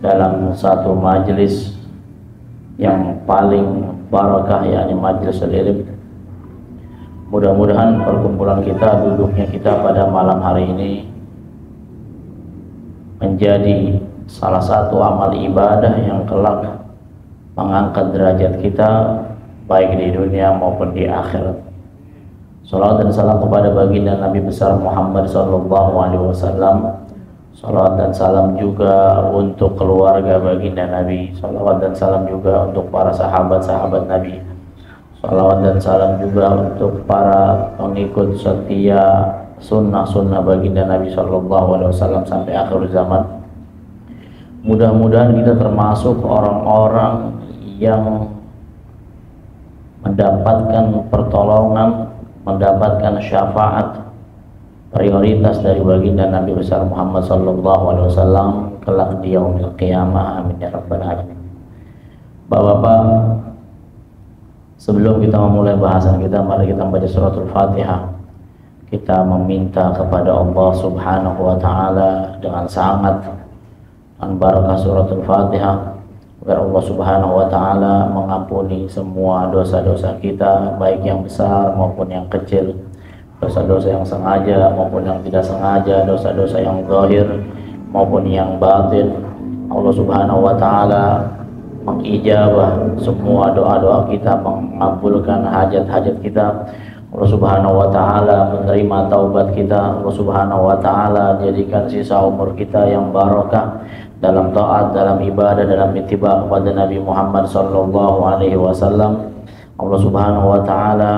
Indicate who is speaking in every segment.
Speaker 1: dalam satu majelis yang paling barakah, yakni majelis ilmu. Mudah-mudahan perkumpulan kita, duduknya kita pada malam hari ini menjadi salah satu amal ibadah yang kelak mengangkat derajat kita baik di dunia maupun di akhirat. Salawat dan salam kepada baginda Nabi besar Muhammad SAW. Salawat dan salam juga untuk keluarga baginda Nabi. Salawat dan salam juga untuk para sahabat-sahabat Nabi. Salawat dan salam juga untuk para pengikut setia sunnah-sunnah baginda Nabi SAW sampai akhir zaman. Mudah-mudahan kita termasuk orang-orang yang mendapatkan pertolongan, mendapatkan syafaat, prioritas dari baginda Nabi besar Muhammad SAW kelak di yaumil qiyamah. Amin ya rabbal alamin. Bapak-bapak, sebelum kita memulai bahasan kita, mari kita membaca suratul Fatihah. Kita meminta kepada Allah Subhanahu wa taala dengan sangat dan barakah suratul Fatihah agar Allah Subhanahu wa taala mengampuni semua dosa-dosa kita, baik yang besar maupun yang kecil, dosa-dosa yang sengaja maupun yang tidak sengaja, dosa-dosa yang zahir maupun yang batin. Allah Subhanahu wa taala mengijabah semua doa-doa kita, mengabulkan hajat-hajat kita. Allah Subhanahu wa taala menerima taubat kita. Allah Subhanahu wa taala jadikan sisa umur kita yang barakah dalam taat, dalam ibadah, dalam ittiba kepada Nabi Muhammad sallallahu alaihi wasallam. Allah Subhanahu wa taala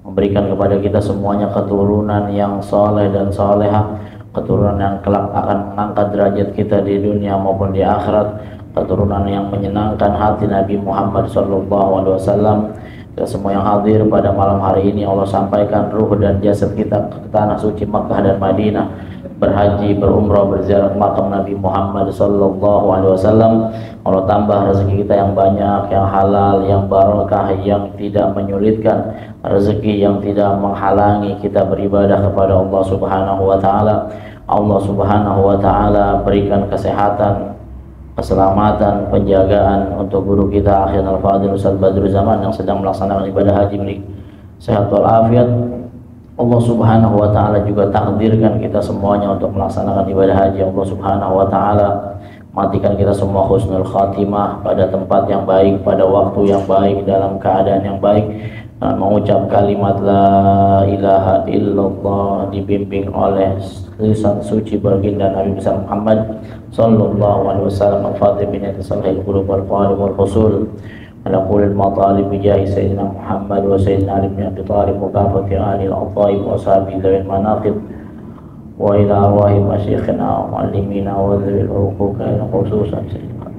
Speaker 1: memberikan kepada kita semuanya keturunan yang saleh dan salehah, keturunan yang kelak akan mengangkat derajat kita di dunia maupun di akhirat, keturunan yang menyenangkan hati Nabi Muhammad sallallahu alaihi wasallam. Kita semua yang hadir pada malam hari ini, Allah sampaikan ruh dan jasad kita ke tanah suci Makkah dan Madinah, berhaji, berumrah, berziarah makam Nabi Muhammad sallallahu alaihi wasallam. Allah tambah rezeki kita yang banyak, yang halal, yang barakah, yang tidak menyulitkan, rezeki yang tidak menghalangi kita beribadah kepada Allah Subhanahu wa taala. Allah Subhanahu wa taala berikan kesehatan, keselamatan, penjagaan untuk guru kita Akhi Al-Fadil Ustaz Badrul Zaman yang sedang melaksanakan ibadah haji, milik sehat walafiat. Allah Subhanahu wa taala juga takdirkan kita semuanya untuk melaksanakan ibadah haji. Allah Subhanahu wa taala matikan kita semua husnul khatimah, pada tempat yang baik, pada waktu yang baik, dalam keadaan yang baik, dan mengucap kalimat la ilaha illallah dibimbing oleh lisan suci baginda Nabi besar Muhammad sallallahu alaihi wasallam. Al-Fatih bin Yatasallahil Qulub wal Qalib wal Husul ala qulil matalib bijahi Sayyidina Muhammad wa Sayyidina Ali bin Abi Thalib wa kafati ahli al-taib wa sahabi dhawil manaqib wa ila arwahi masyikhina wa muallimina wa dhawil huquqa ila khususan Sayyidina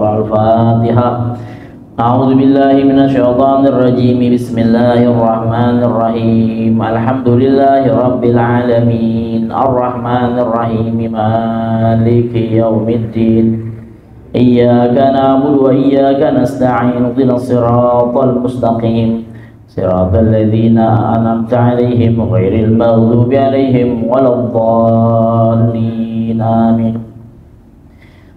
Speaker 1: Al-Fatihah. A'udzu billahi minasyaitonir rajim. Bismillahirrahmanirrahim. Alhamdulillahi rabbil alamin. Arrahmanir rahim. Maliki yaumiddin. Iyyaka na'budu wa iyyaka nasta'in. Ihdinas siratal mustaqim. Siratal ladzina an'amta 'alaihim ghairil maghdubi 'alaihim waladdallin. Amin.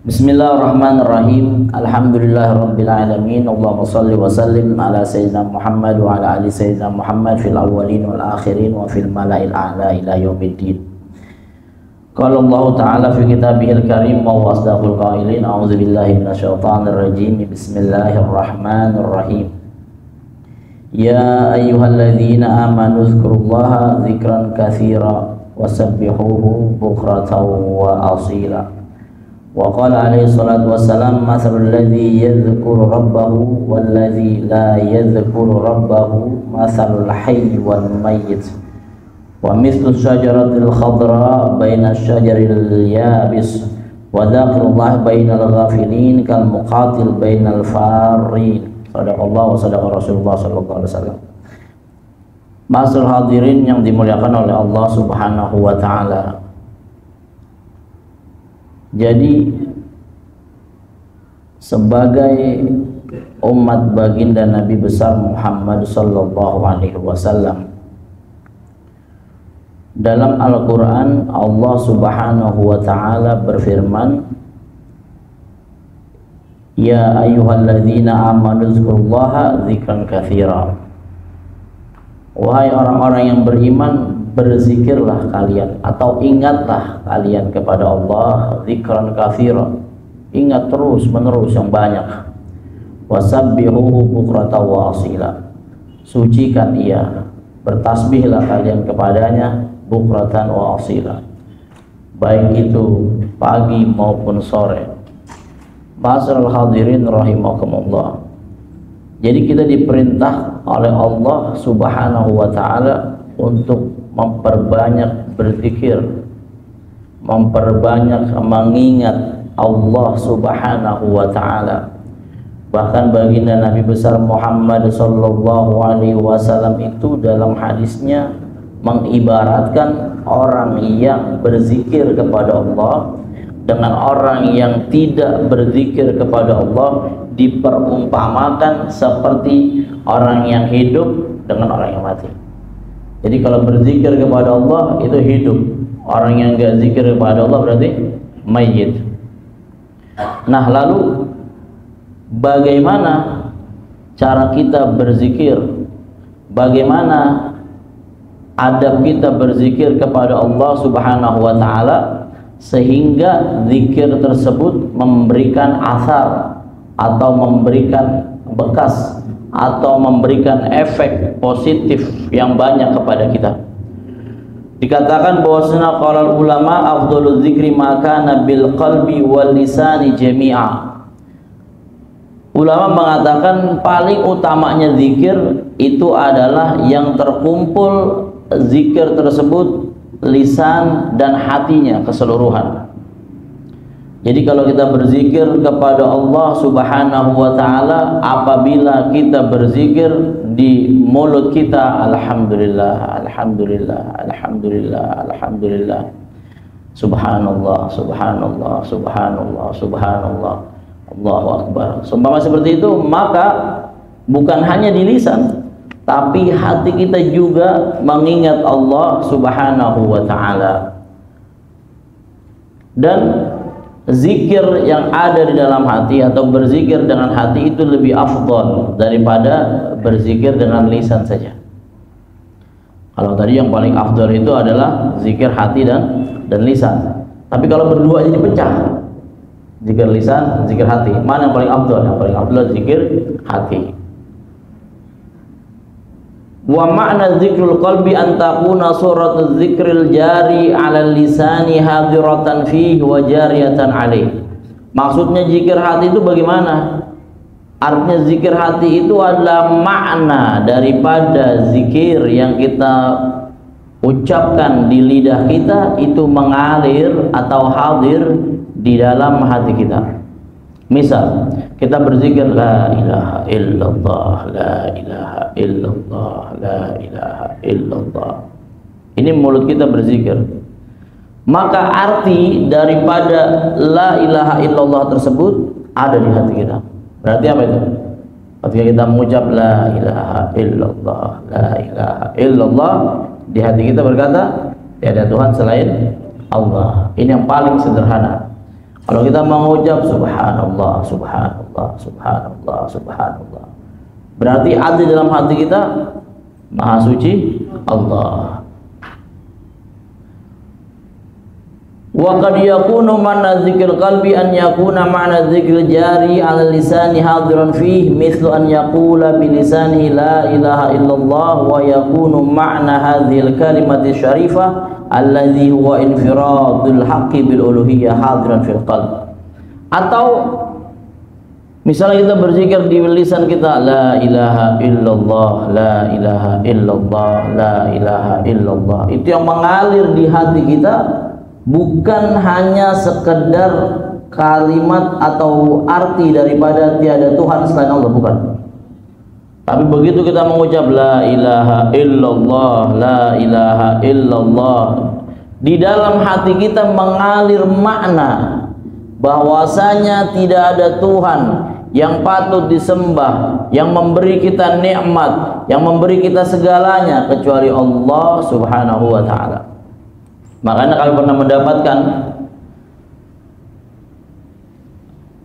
Speaker 1: Bismillahirrahmanirrahim. Alhamdulillahirabbil alamin. Allahumma shalli wa sallim ala sayyidina Muhammad wa ala ali sayyidina Muhammad fil awwalin wal akhirin wa fil mala'il a'la ila yaumiddin. Qala Allah ta'ala fi kitabihil karim wa asdaqul qailin. A'udzu billahi minasyaitonir rajim. Bismillahirrahmanirrahim. Ya ayyuhalladzina amanu dzkurullaha dzikran katsira wasabbihuhu bukratan wa asila. Wa qala alaihi salatu wassalam mathalul ladzi yadhkuru rabbahu wal ladzi la yadhkuru rabbahu mathalul hayy wal mayyit wa mithlu syajaratil khadra baina syajaril yabis wa dzakrullahi bainal ghafilin kal muqatil bainal farin. Sadaqallah wa sadaqa Rasulullah sallallahu alaihi wasallam. Ma'asyiral hadirin yang dimuliakan oleh Allah Subhanahu wa taala. Jadi sebagai umat baginda Nabi besar Muhammad sallallahu alaihi wasallam. Dalam Al-Quran Allah subhanahu wa ta'ala berfirman, Ya ayyuhalladzina amanu dzkurullaha dzikran katsira. Wahai orang-orang yang beriman, berzikirlah kalian atau ingatlah kalian kepada Allah dzikran katsira. Ingat terus menerus yang banyak. Wasabbihuhu bukratan wa asila. Sucikan Ia, bertasbihlah kalian kepadanya bukratan wa asila, baik itu pagi maupun sore. Ma'asyiral hadirin rahimakumullah. Jadi kita diperintah oleh Allah subhanahu wa ta'ala untuk memperbanyak berzikir, memperbanyak mengingat Allah subhanahu wa ta'ala. Bahkan baginda Nabi besar Muhammad sallallahu alaihi wasallam itu dalam hadisnya mengibaratkan orang yang berzikir kepada Allah dengan orang yang tidak berzikir kepada Allah diperumpamakan seperti orang yang hidup dengan orang yang mati. Jadi kalau berzikir kepada Allah itu hidup, orang yang enggak zikir kepada Allah berarti mayit. Nah, lalu bagaimana cara kita berzikir? Bagaimana adab kita berzikir kepada Allah subhanahu wa ta'ala sehingga zikir tersebut memberikan asar atau memberikan bekas atau memberikan efek positif yang banyak kepada kita. Dikatakan bahwasanya qala ulama afdhalul dzikri ma kana bil qalbi wal lisani jami'a. Ulama mengatakan paling utamanya zikir itu adalah yang terkumpul zikir tersebut lisan dan hatinya keseluruhan. Jadi kalau kita berzikir kepada Allah subhanahu wa ta'ala, apabila kita berzikir di mulut kita alhamdulillah, alhamdulillah, alhamdulillah, alhamdulillah, subhanallah, subhanallah, subhanallah, subhanallah, Allahu akbar, seumpama seperti itu, maka bukan hanya di lisan tapi hati kita juga mengingat Allah subhanahu wa ta'ala. Dan zikir yang ada di dalam hati atau berzikir dengan hati itu lebih afdal daripada berzikir dengan lisan saja. Kalau tadi yang paling afdal itu adalah zikir hati dan lisan. Tapi kalau berdua jadi pecah, zikir lisan, zikir hati, mana yang paling afdal? Yang paling afdal zikir hati. Wa ma'na dzikrul qalbi an takuna suratuz dzikril jari 'ala lisani hadiratan fihi wa jariyatan 'alaihi. Maksudnya zikir hati itu bagaimana? Artinya zikir hati itu adalah makna daripada zikir yang kita ucapkan di lidah kita itu mengalir atau hadir di dalam hati kita. Misal kita berzikir la ilaha illallah, la ilaha illallah, la ilaha illallah. Ini mulut kita berzikir. Maka arti daripada la ilaha illallah tersebut ada di hati kita. Berarti apa itu? Ketika kita mengucap la ilaha illallah, la ilaha illallah, di hati kita berkata tiada Tuhan selain Allah. Ini yang paling sederhana. Kalau kita mengucap subhanallah, subhanallah, subhanallah, subhanallah, berarti ada dalam hati kita maha suci Allah. Wa qad yakunu ma'na dzikril qalbi an yakuna ma'na dzikril jari 'ala lisani hadiran fihi mithlu an yaqula bi lisanihi la ilaha illallah wa yakunu ma'na hadhil kalimati syarifah alladzi huwa infiradul haqqi bil uluhiyyah hadiran fil qalb. Atau misalnya kita berzikir di lisan kita la ilaha illallah, la ilaha illallah, la ilaha illallah, itu yang mengalir di hati kita bukan hanya sekedar kalimat atau arti daripada tiada Tuhan selain Allah, bukan. Tapi begitu kita mengucap la ilaha illallah, la ilaha illallah, di dalam hati kita mengalir makna bahwasanya tidak ada Tuhan yang patut disembah, yang memberi kita nikmat, yang memberi kita segalanya kecuali Allah Subhanahu wa taala. Makanya kalau pernah mendapatkan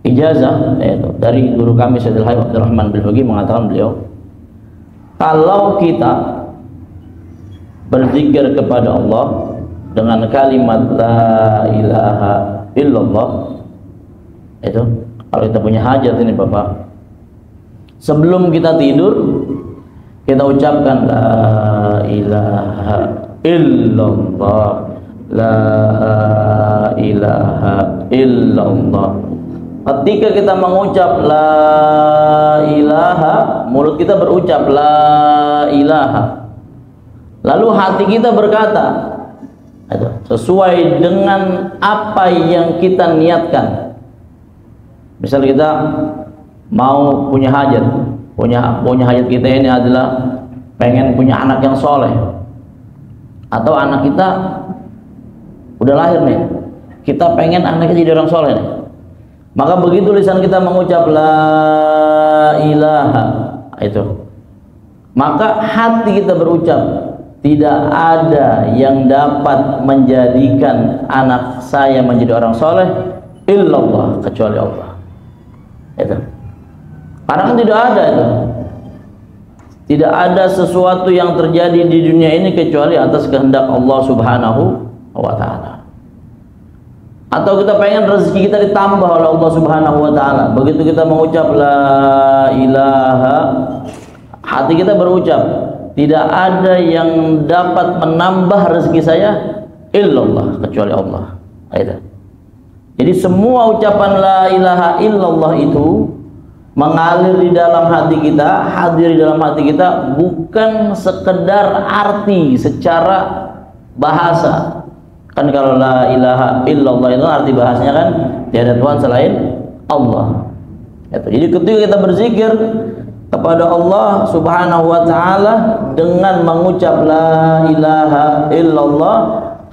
Speaker 1: ijazah dari guru kami Sayyidul Habib Abdurrahman Bilbagi, mengatakan beliau, kalau kita berzikir kepada Allah dengan kalimat la ilaha illallah, itu kalau kita punya hajat ini Bapak, sebelum kita tidur kita ucapkan la ilaha illallah, la ilaha illallah. Ketika kita mengucap la ilaha, mulut kita berucap la ilaha, lalu hati kita berkata sesuai dengan apa yang kita niatkan. Misal kita mau punya hajat, punya hajat kita ini adalah pengen punya anak yang soleh, atau anak kita udah lahir nih, kita pengen anaknya jadi orang soleh nih. Maka begitu lisan kita mengucap la ilaha itu, maka hati kita berucap tidak ada yang dapat menjadikan anak saya menjadi orang soleh illallah, kecuali Allah. Itu. Karena kan tidak ada itu. Tidak ada sesuatu yang terjadi di dunia ini kecuali atas kehendak Allah Subhanahu wa taala. Atau kita pengen rezeki kita ditambah oleh Allah Subhanahu wa taala. Begitu kita mengucap la ilaha, hati kita berucap tidak ada yang dapat menambah rezeki saya illallah, kecuali Allah. Jadi semua ucapan la ilaha illallah itu mengalir di dalam hati kita, hadir di dalam hati kita, bukan sekedar arti secara bahasa. Kan kalau la ilaha illallah itu arti bahasanya kan tiada Tuhan selain Allah. Jadi ketika kita berzikir kepada Allah Subhanahu wa taala dengan mengucap la ilaha illallah,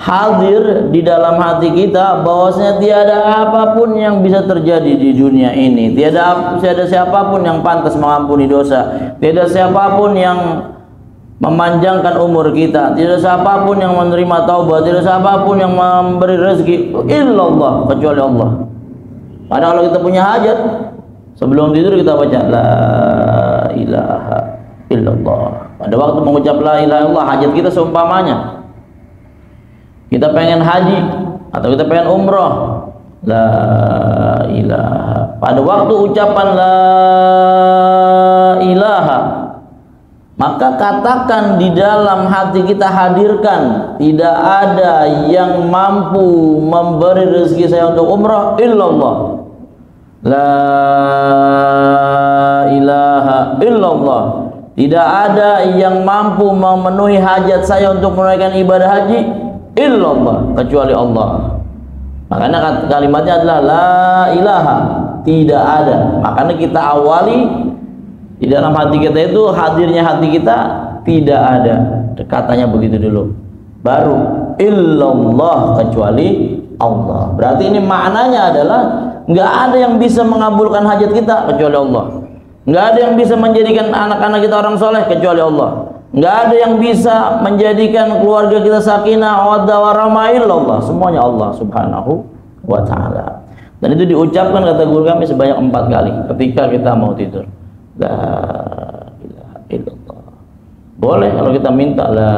Speaker 1: hadir di dalam hati kita bahwasanya tiada apapun yang bisa terjadi di dunia ini, tiada siapapun yang pantas mengampuni dosa, tiada siapapun yang memanjangkan umur kita, tidak siapapun yang menerima taubat, tidak siapapun yang memberi rezeki illallah, kecuali Allah. Padahal kalau kita punya hajat, sebelum tidur kita baca la ilaha illallah. Pada waktu mengucap la ilaha illallah, hajat kita seumpamanya kita pengen haji atau kita pengen umroh, la ilaha. Pada waktu ucapan la ilaha, maka katakan di dalam hati kita, hadirkan tidak ada yang mampu memberi rezeki saya untuk umrah illallah, la ilaha illallah. Tidak ada yang mampu memenuhi hajat saya untuk menunaikan ibadah haji illallah, kecuali Allah. Makanya kalimatnya adalah la ilaha, tidak ada. Makanya kita awali di dalam hati kita itu, hadirnya hati kita tidak ada, katanya begitu dulu, baru illallah, kecuali Allah. Berarti ini maknanya adalah nggak ada yang bisa mengabulkan hajat kita kecuali Allah, nggak ada yang bisa menjadikan anak-anak kita orang soleh kecuali Allah, nggak ada yang bisa menjadikan keluarga kita sakinah mawaddah warahmah illallah, semuanya Allah Subhanahu wa taala. Dan itu diucapkan kata guru kami sebanyak 4 kali ketika kita mau tidur. La ilaha illallah. Boleh kalau kita minta la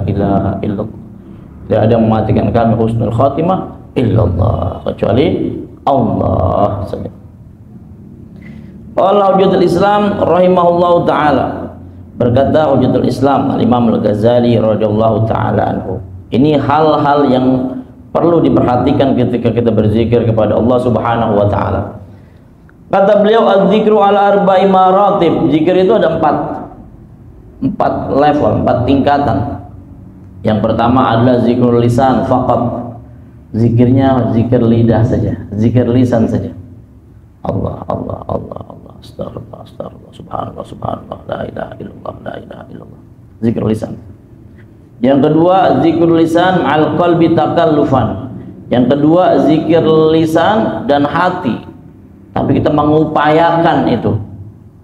Speaker 1: ilaha illallah. Tidak ada yang mematikan kami husnul khatimah illallah, kecuali Allah saja. Allah Hujjatul Islam rahimahullahu taala berkata, Hujjatul Islam Al-Imam Al-Ghazali radhiyallahu taala anhu, ini hal-hal yang perlu diperhatikan ketika kita berzikir kepada Allah Subhanahu wa taala. Kata beliau, az-zikru ala arba'i maratib. Zikir itu ada 4 level, 4 tingkatan. Yang pertama adalah zikrul lisan faqat. Zikirnya zikir lidah saja, zikir lisan saja. Allah, Allah, Allah, Allah, astagfirullah, astagfirullah, subhanallah, subhanallah, la ilaha illallah, la ilaha illallah. Zikir lisan. Yang kedua, zikrul lisan al qalbi takallufan. Yang kedua zikir lisan dan hati. Tapi kita mengupayakan itu,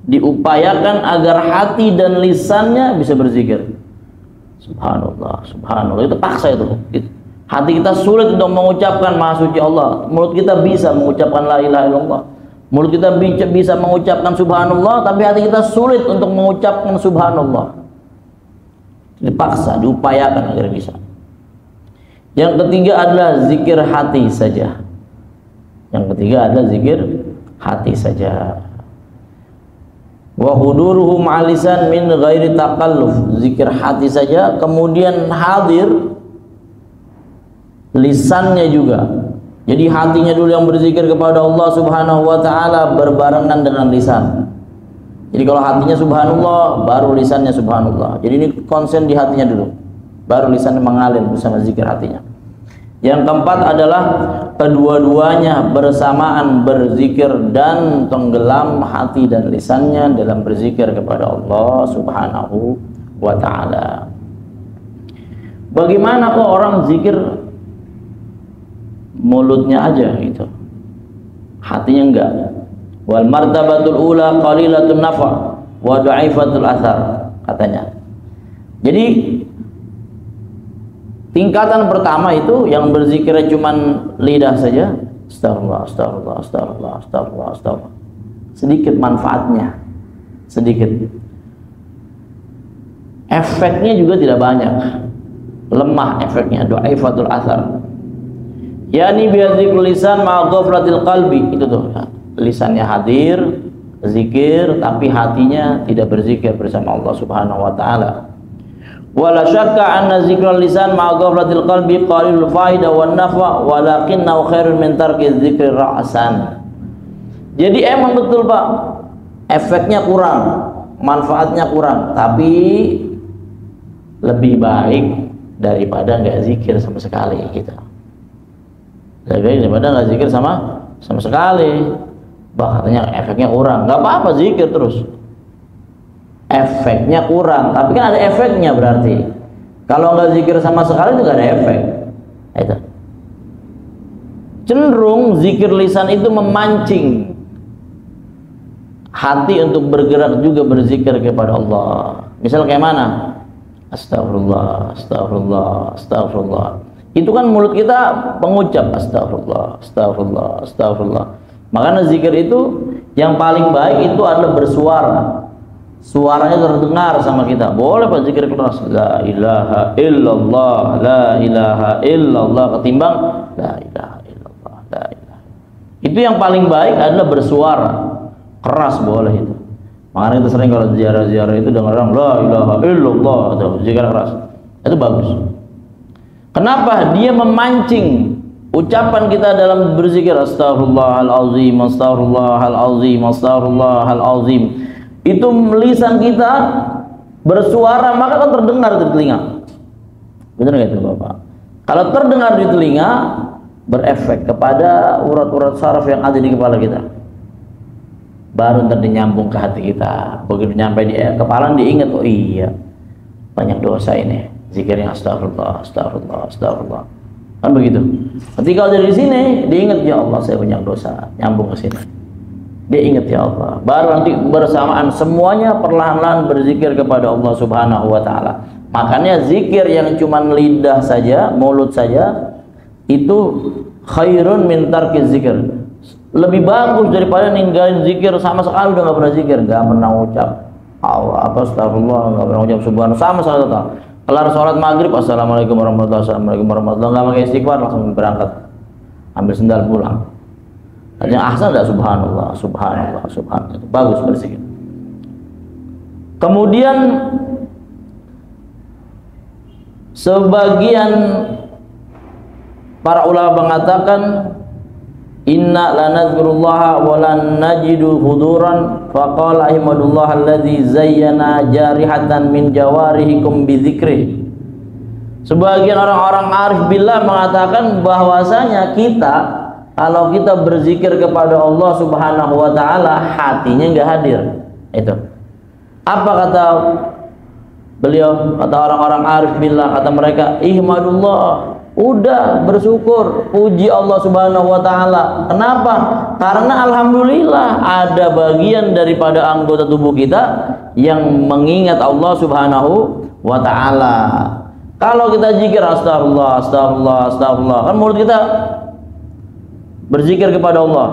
Speaker 1: diupayakan agar hati dan lisannya bisa berzikir. Subhanallah, subhanallah, itu paksa itu. Hati kita sulit untuk mengucapkan Maha Suci Allah. Mulut kita bisa mengucapkan la ilaha illallah. Mulut kita bisa mengucapkan subhanallah, tapi hati kita sulit untuk mengucapkan subhanallah. Dipaksa, diupayakan agar bisa. Yang ketiga adalah zikir hati saja. Yang ketiga adalah zikir hati saja. Wa huduruhu ma'alisan min ghairi takalluf. Zikir hati saja, kemudian hadir lisannya juga. Jadi hatinya dulu yang berzikir kepada Allah Subhanahu wa taala berbarengan dengan lisan. Jadi kalau hatinya subhanallah, baru lisannya subhanallah. Jadi ini konsen di hatinya dulu, baru lisannya mengalir bersama zikir hatinya. Yang keempat adalah kedua-duanya bersamaan berzikir dan tenggelam hati dan lisannya dalam berzikir kepada Allah Subhanahu wa taala. Bagaimana kok orang zikir mulutnya aja gitu, hatinya enggak? Wal martabatul ula qalilatun nafa wa dha'ifatul athar, katanya. Jadi tingkatan pertama itu yang berzikirnya cuman lidah saja, astagfirullah, astagfirullah, astagfirullah, astagfirullah, astagfirullah. Sedikit manfaatnya, sedikit. Efeknya juga tidak banyak, lemah efeknya, dhaifatul athar. Yani biadzikul lisan ma'a ghaflatil qalbi, itu tuh. Lisannya hadir, zikir, tapi hatinya tidak berzikir bersama Allah Subhanahu wa taala. Wala syakka anna zikrul lisan ma'a ghaflatil qalbi qalilul faida wan nafa walakinnahu khairun min tarki dzikri ra'san. Jadi emang betul Pak, efeknya kurang, manfaatnya kurang, tapi lebih baik daripada nggak zikir sama sekali kita. Lebih baik daripada nggak zikir sama sekali. Bah, katanya efeknya kurang, nggak apa-apa zikir terus. Efeknya kurang, tapi kan ada efeknya berarti. Kalau nggak zikir sama sekali itu nggak ada efek. Itu. Cenderung zikir lisan itu memancing hati untuk bergerak juga berzikir kepada Allah. Misal kayak mana? Astagfirullah, astagfirullah, astagfirullah. Itu kan mulut kita mengucap astagfirullah, astagfirullah, astagfirullah. Makanya zikir itu yang paling baik itu adalah bersuara. Suaranya terdengar sama kita. Boleh Pak zikir keras, la ilaha illallah, la ilaha illallah, ketimbang la ilaha illallah, la ilaha. Itu yang paling baik adalah bersuara. Keras boleh itu. Makanya kita sering kalau ziarah-ziarah itu dengar orang la ilaha illallah atau zikir keras. Itu bagus. Kenapa? Dia memancing ucapan kita dalam berzikir astaghfirullahalazim, astaghfirullahalazim, astaghfirullahalazim. Itu lisan kita bersuara maka kan terdengar di telinga. Benar nggak itu Bapak? Kalau terdengar di telinga berefek kepada urat-urat saraf yang ada di kepala kita. Baru ntar nyambung ke hati kita. Begitu nyampe di kepala diingat, oh iya banyak dosa ini. Zikirnya astagfirullah, astagfirullah, astagfirullah. Kan begitu. Ketika dari sini diingat, ya Allah saya banyak dosa, nyambung ke sini. Dia ingat ya Allah. Baru nanti bersamaan semuanya perlahan-lahan berzikir kepada Allah Subhanahu wa taala. Makanya zikir yang cuma lidah saja, mulut saja itu khairun min tarki zikir. Lebih bagus daripada ninggalin zikir sama sekali udah nggak pernah zikir, nggak pernah ucap Allah apa astagfirullah, nggak pernah ucap subhanallah sama sekali total. Kelar sholat maghrib assalamualaikum warahmatullahi wabarakatuh, assalamualaikum warahmatullahi wabarakatuh, nggak pakai istighfar langsung berangkat ambil sendal pulang. Yang ahsan adalah subhanallah, subhanallah, subhanallah. Itu bagus berzikir. Kemudian sebagian para ulama mengatakan inna lanadzkurullaha wa lan najidu huduran faqala ahmadullah alladzi zayyana jarihatan min jawarihikum bidzikri. Sebagian orang-orang arif billah mengatakan bahwasanya kita kalau kita berzikir kepada Allah Subhanahu wa taala hatinya enggak hadir. Itu. Apa kata beliau? Kata orang-orang arif billah, kata mereka ihmadullah udah bersyukur, puji Allah Subhanahu wa taala. Kenapa? Karena alhamdulillah ada bagian daripada anggota tubuh kita yang mengingat Allah Subhanahu wa taala. Kalau kita zikir astagfirullah, astagfirullah, astagfirullah, kan mulut kita berzikir kepada Allah.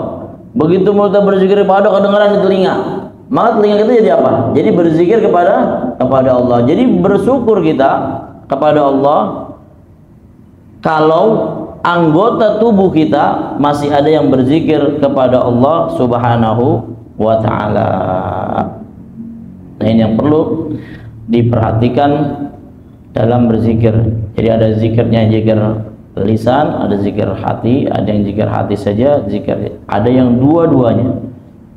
Speaker 1: Begitu mulut kita berzikir kepada Allah, kedengaran di telinga, maka telinga kita jadi apa? Jadi berzikir kepada Allah. Jadi bersyukur kita kepada Allah kalau anggota tubuh kita masih ada yang berzikir kepada Allah Subhanahu wa ta'ala. Nah, ini yang perlu diperhatikan dalam berzikir. Jadi ada zikirnya, zikir lisan, ada zikir hati, ada yang zikir hati saja, zikir ada yang dua-duanya,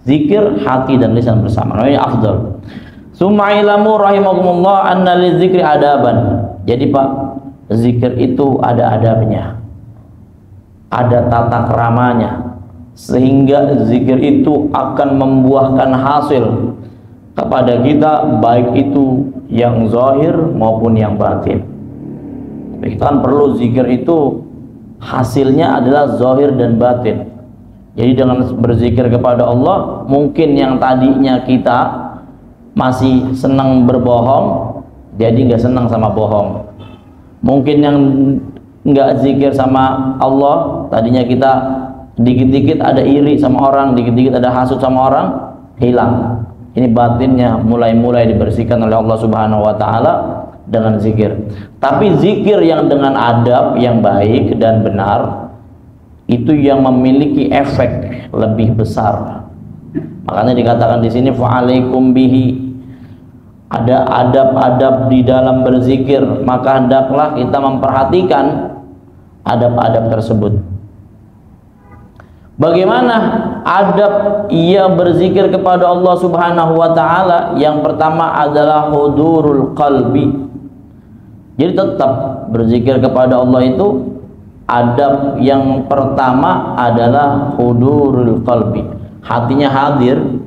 Speaker 1: zikir hati dan lisan bersama. Namanya afdal. Summa ilamu rahimakumullah anna lizikri adaban. Jadi Pak, zikir itu ada adabnya, ada tata keramanya, sehingga zikir itu akan membuahkan hasil kepada kita, baik itu yang zahir maupun yang batin. Kita kan perlu zikir itu hasilnya adalah zahir dan batin. Jadi dengan berzikir kepada Allah, mungkin yang tadinya kita masih senang berbohong, jadi nggak senang sama bohong. Mungkin yang nggak zikir sama Allah, tadinya kita dikit-dikit ada iri sama orang, dikit-dikit ada hasut sama orang, hilang. Ini batinnya mulai dibersihkan oleh Allah Subhanahu wa taala dengan zikir. Tapi zikir yang dengan adab yang baik dan benar itu yang memiliki efek lebih besar. Makanya dikatakan di sini fa'alaikum bihi. Ada adab-adab di dalam berzikir, maka hendaklah kita memperhatikan adab-adab tersebut. Bagaimana adab ia berzikir kepada Allah Subhanahu wa taala? Yang pertama adalah hudurul qalbi. Jadi tetap berzikir kepada Allah itu adab yang pertama adalah hudurul qalbi. Hatinya hadir.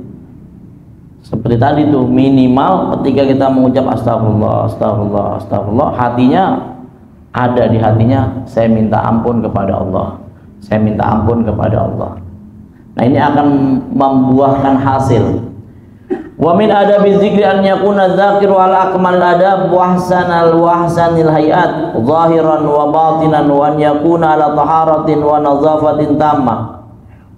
Speaker 1: Seperti tadi tuh, minimal ketika kita mengucap astagfirullah, astagfirullah, astagfirullah, hatinya ada di hatinya, saya minta ampun kepada Allah, saya minta ampun kepada Allah. Nah, ini akan membuahkan hasil. Wa min adabi dzikri an yakuna dzakiru ala akmal adab wa ahsanil hayat zahiran wa batinan wa an yakuna ala taharatin wa nadzafatin tammah.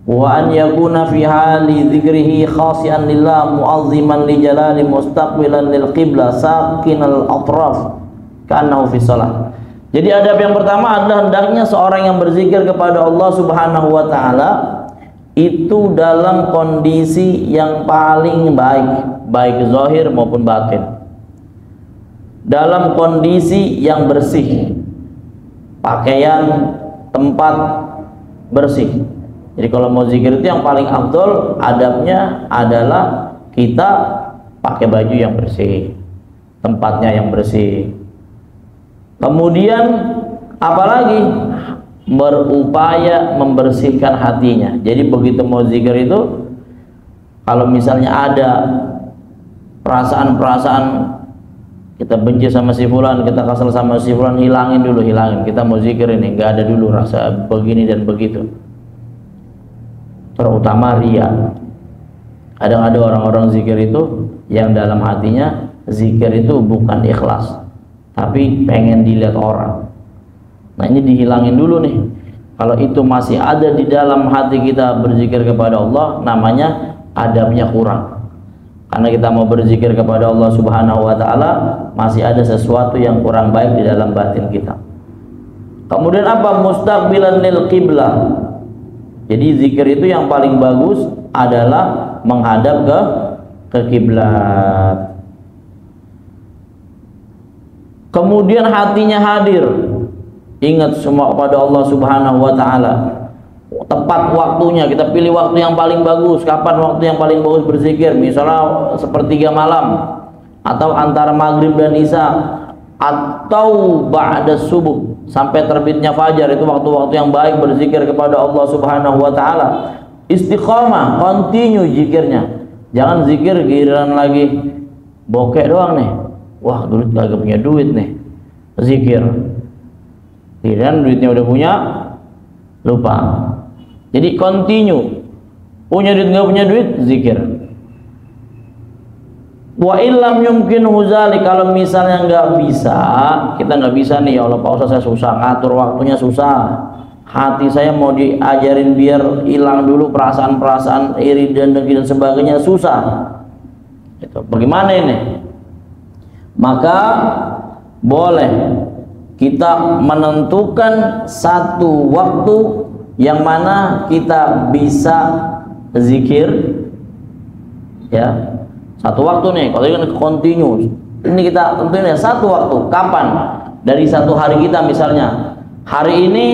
Speaker 1: Wa an yakuna fi hali dzikrihi khashian lillah mu'azziman li jalali mustaqbilan lil qibla sakinal atraf kanahu fi shalah. Jadi adab yang pertama adalah hendaknya seorang yang berzikir kepada Allah Subhanahu wa taala itu dalam kondisi yang paling baik, baik zahir maupun batin. Dalam kondisi yang bersih, pakaian, tempat bersih. Jadi kalau mau zikir itu yang paling afdol adabnya adalah kita pakai baju yang bersih, tempatnya yang bersih. Kemudian apalagi berupaya membersihkan hatinya. Jadi begitu mau zikir itu, kalau misalnya ada perasaan-perasaan kita benci sama si fulan, kita kesal sama si fulan, hilangin dulu, hilangin. Kita mau zikir ini, nggak ada dulu rasa begini dan begitu. Terutama ria. Kadang ada orang-orang zikir itu yang dalam hatinya zikir itu bukan ikhlas, tapi pengen dilihat orang. Nah, ini dihilangin dulu nih. Kalau itu masih ada di dalam hati kita berzikir kepada Allah, namanya adabnya kurang. Karena kita mau berzikir kepada Allah Subhanahu wa taala, masih ada sesuatu yang kurang baik di dalam batin kita. Kemudian apa? Mustaqbilan lil qiblah. Jadi zikir itu yang paling bagus adalah menghadap ke kiblat. Kemudian hatinya hadir, ingat semua kepada Allah Subhanahu wa taala. Tepat waktunya, kita pilih waktu yang paling bagus. Kapan waktu yang paling bagus berzikir? Misalnya sepertiga malam, atau antara maghrib dan isya, atau ba'da subuh sampai terbitnya fajar. Itu waktu-waktu yang baik berzikir kepada Allah Subhanahu wa taala. Istiqamah, continue zikirnya. Jangan zikir giliran lagi bokeh doang nih. Wah, duit kagak punya duit nih. Zikir. Kemudian duitnya udah punya, lupa. Jadi continue, punya duit nggak punya duit, zikir. Wa illam yumkin huzali, kalau misalnya nggak bisa, kita nggak bisa nih, ya Allah Pak Ustaz saya susah ngatur waktunya, susah. Hati saya mau diajarin biar hilang dulu perasaan-perasaan iri dan dengki dan sebagainya, susah. Itu bagaimana ini? Maka boleh kita menentukan satu waktu yang mana kita bisa zikir, ya. Satu waktu nih, kalau ini continue, ini kita tentuin ya satu waktu. Kapan? Dari satu hari kita, misalnya hari ini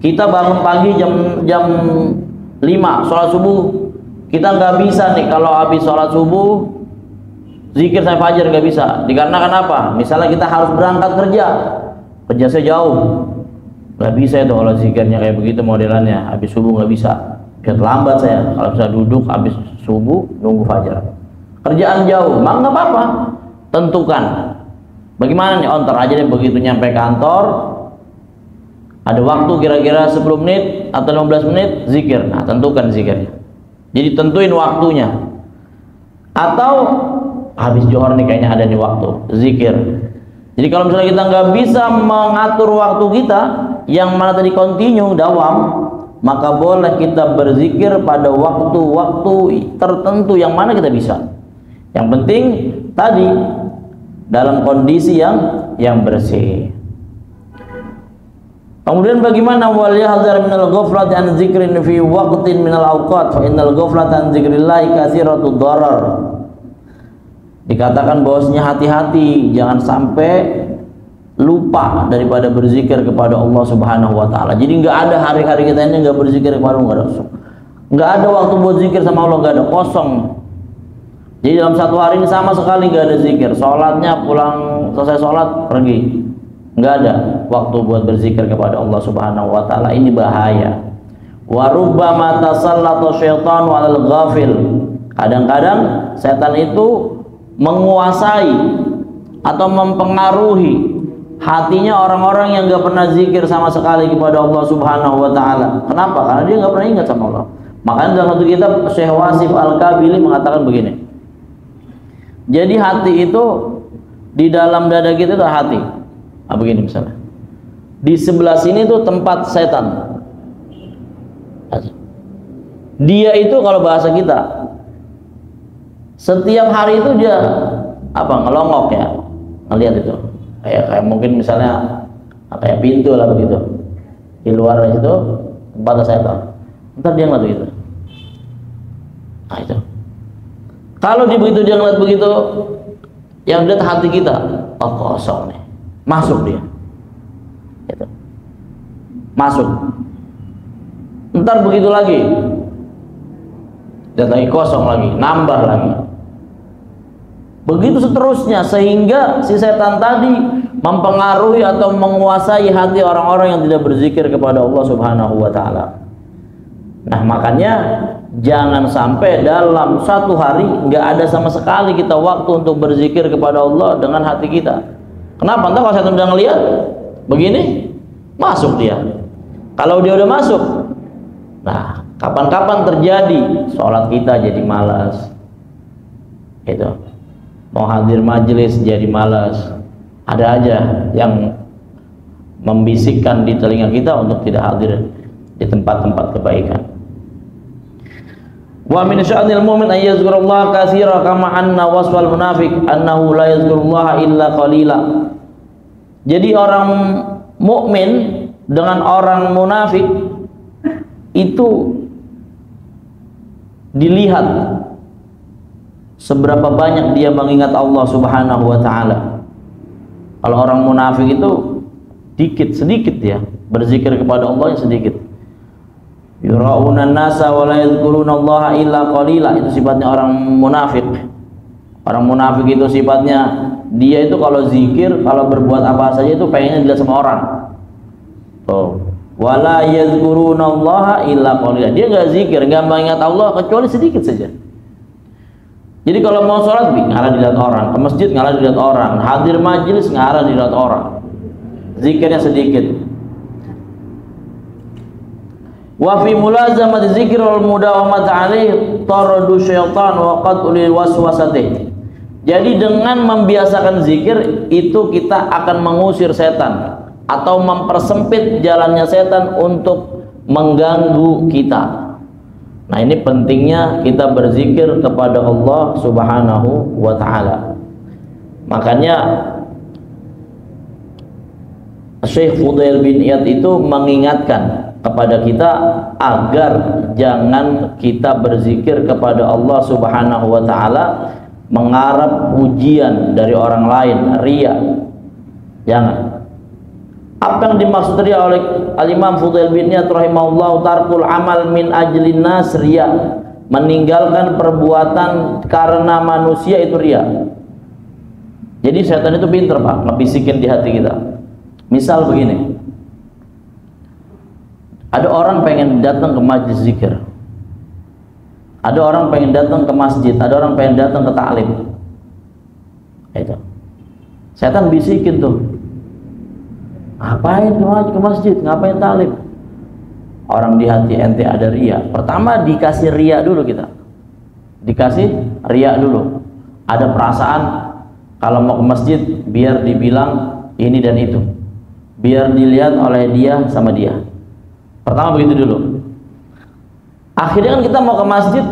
Speaker 1: kita bangun pagi jam 5 sholat subuh, kita nggak bisa nih kalau habis sholat subuh zikir sampai fajar, nggak bisa. Dikarenakan apa? Misalnya kita harus berangkat kerja saya jauh, nggak bisa itu kalau zikirnya kayak begitu modelannya. Habis subuh nggak bisa, biar lambat saya. Kalau bisa duduk habis subuh nunggu fajar. Kerjaan jauh, maka nggak apa-apa. Tentukan. Bagaimana nih? Ontar aja deh, begitu nyampe kantor, ada waktu kira-kira 10 menit atau 15 menit zikir. Nah, tentukan zikirnya. Jadi tentuin waktunya. Atau habis johor nih kayaknya ada nih waktu zikir. Jadi kalau misalnya kita nggak bisa mengatur waktu kita, yang mana tadi continue, dawam, maka boleh kita berzikir pada waktu-waktu tertentu yang mana kita bisa. Yang penting tadi dalam kondisi yang bersih. Kemudian bagaimana wal yahzar minal ghaflati an dzikrin fi waqtin minal awqat fa innal ghaflata an dzikrillah katsiratud darar. Dikatakan bahwasanya hati-hati jangan sampai lupa daripada berzikir kepada Allah Subhanahu wa taala. Jadi enggak ada hari-hari kita ini enggak berzikir kepada Allah, enggak ada waktu buat zikir sama Allah, enggak ada, kosong. Jadi dalam satu hari ini sama sekali nggak ada zikir. Sholatnya pulang selesai sholat pergi, nggak ada waktu buat berzikir kepada Allah Subhanahu Wa Taala. Ini bahaya. Warubbama tasallatu syaitanu 'alal ghafil. Kadang-kadang setan itu menguasai atau mempengaruhi hatinya orang-orang yang nggak pernah zikir sama sekali kepada Allah Subhanahu Wa Taala. Kenapa? Karena dia nggak pernah ingat sama Allah. Makanya dalam satu kitab Syekh Wasif Al-Kabili mengatakan begini. Jadi hati itu di dalam dada kita itu hati. Nah, begini misalnya. Di sebelah sini tuh tempat setan. Dia itu kalau bahasa kita setiap hari itu dia apa ngelongok ya, ngelihat itu. Kayak mungkin misalnya kayak pintu lah begitu. Di luar itu tempat setan. Ntar dia ngeliat begitu. Nah itu. Kalau begitu dia ngeliat begitu, yang dilihat hati kita, oh kosong nih, masuk dia, gitu. Masuk. Ntar begitu lagi, lihat lagi kosong lagi, nambah lagi. Begitu seterusnya sehingga si setan tadi mempengaruhi atau menguasai hati orang-orang yang tidak berzikir kepada Allah Subhanahu Wa Taala. Nah makanya jangan sampai dalam satu hari nggak ada sama sekali kita waktu untuk berzikir kepada Allah dengan hati kita. Kenapa? Entah kalau saya udah ngelihat begini, masuk dia. Kalau dia udah masuk, nah kapan-kapan terjadi sholat kita jadi malas, gitu. Mau hadir majelis jadi malas. Ada aja yang membisikkan di telinga kita untuk tidak hadir di tempat-tempat kebaikan. Wa min sya'nil mu'min ay yazkurullaha katsira kama anna wasfal munafiq annahu la yazkurullaha illa qalila. Jadi orang mukmin dengan orang munafik itu dilihat seberapa banyak dia mengingat Allah Subhanahu wa taala. Kalau orang munafik itu sedikit ya berzikir kepada Allah, yang sedikit. Yura'una an-nasa wa la yadhkuruna Allah illa qalila. Itu sifatnya orang munafik. Orang munafik itu sifatnya dia itu kalau zikir, kalau berbuat apa saja itu pengennya dilihat sama orang. Tuh. Wa la yadhkuruna Allah illa qalila. Dia enggak zikir, enggak mengingat Allah kecuali sedikit saja. Jadi kalau mau sholat ngalah dilihat orang, ke masjid ngalah dilihat orang, hadir majelis ngalah dilihat orang. Zikirnya sedikit. Wa fi mulazamati dzikr wal mudawamati alaihi taradu syaitan wa qat'ul waswasatih. Jadi dengan membiasakan zikir itu kita akan mengusir setan atau mempersempit jalannya setan untuk mengganggu kita. Nah, ini pentingnya kita berzikir kepada Allah Subhanahu wa taala. Makanya Syekh Fudail bin Iyad itu mengingatkan kepada kita agar jangan kita berzikir kepada Allah Subhanahu wa taala mengharap pujian dari orang lain, riya. Jangan. Apa yang dimaksud riya oleh Al-Imam Fudail bin Iyad rahimahullah, tarkul amal min ajlin nas riya, meninggalkan perbuatan karena manusia itu riya. Jadi setan itu pintar, Pak, ngebisikin di hati kita. Misal begini, ada orang pengen datang ke majelis zikir, ada orang pengen datang ke masjid, ada orang pengen datang ke ta'lim. Itu setan bisikin tuh, ngapain ke masjid, ngapain ta'lim. Orang di hati ente ada riya. Pertama dikasih riya dulu, kita dikasih riya dulu. Ada perasaan kalau mau ke masjid biar dibilang ini dan itu, biar dilihat oleh dia sama dia. Pertama begitu dulu. Akhirnya kan kita mau ke masjid